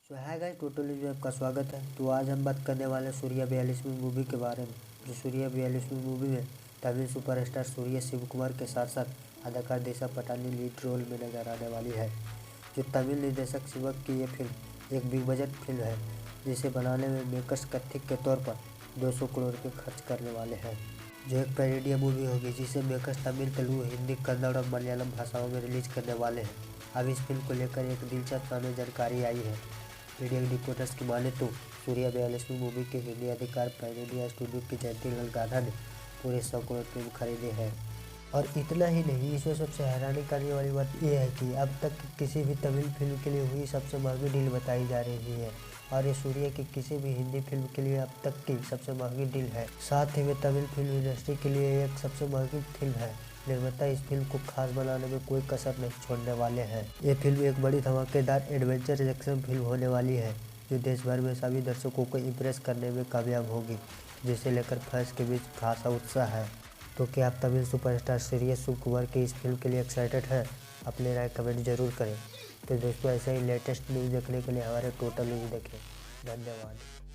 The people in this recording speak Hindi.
सो हाय गाइस, टोटल न्यूज़ में आपका स्वागत है। तो आज हम बात करने वाले हैं सूर्या 42वीं मूवी के बारे में। जो सूर्या 42वीं मूवी में तमिल सुपरस्टार सूर्या शिवकुमार के साथ साथ अदाकार दिशा पटानी लीड रोल में नजर आने वाली है। जो तमिल निर्देशक शिवक की ये फिल्म एक बिग बजट फिल्म है, जिसे बनाने में मेकर्स कथित के तौर पर 200 करोड़ रुपये खर्च करने वाले हैं। जो एक पैरोडी मूवी होगी, जिसे मेकर्स तमिल, तेलुगु, हिंदी, कन्नड़ और मलयालम भाषाओं में रिलीज करने वाले हैं। अब इस फिल्म को लेकर एक दिलचस्प नई जानकारी आई है। मीडिया रिपोर्टर्स की माने तो सूर्या 42वीं मूवी के हिंदी अधिकार पैन-इंडिया स्टूडियो की जयंती गलगाधा ने पूरे 100 करोड़ फिल्म खरीदे हैं। और इतना ही नहीं, इसमें सबसे हैरानी करने वाली बात यह है कि अब तक किसी भी तमिल फिल्म के लिए हुई सबसे महंगी डील बताई जा रही है। और ये सूर्या की किसी भी हिंदी फिल्म के लिए अब तक की सबसे महंगी डील है। साथ ही में तमिल फिल्म इंडस्ट्री के लिए एक सबसे महंगी फिल्म है। निर्माता इस फिल्म को खास बनाने में कोई कसर नहीं छोड़ने वाले हैं। ये फिल्म एक बड़ी धमाकेदार एडवेंचर एक्शन फिल्म होने वाली है, जो देश भर में सभी दर्शकों को इम्प्रेस करने में कामयाब होगी, जिसे लेकर फैंस के बीच खासा उत्साह है। तो क्या आप तमिल सुपरस्टार सूर्या शिवकुमार की इस फिल्म के लिए एक्साइटेड हैं? अपनी राय कमेंट जरूर करें। तो दोस्तों, ऐसे ही लेटेस्ट न्यूज़ देखने के लिए हमारे टोटल न्यूज़ देखें। धन्यवाद।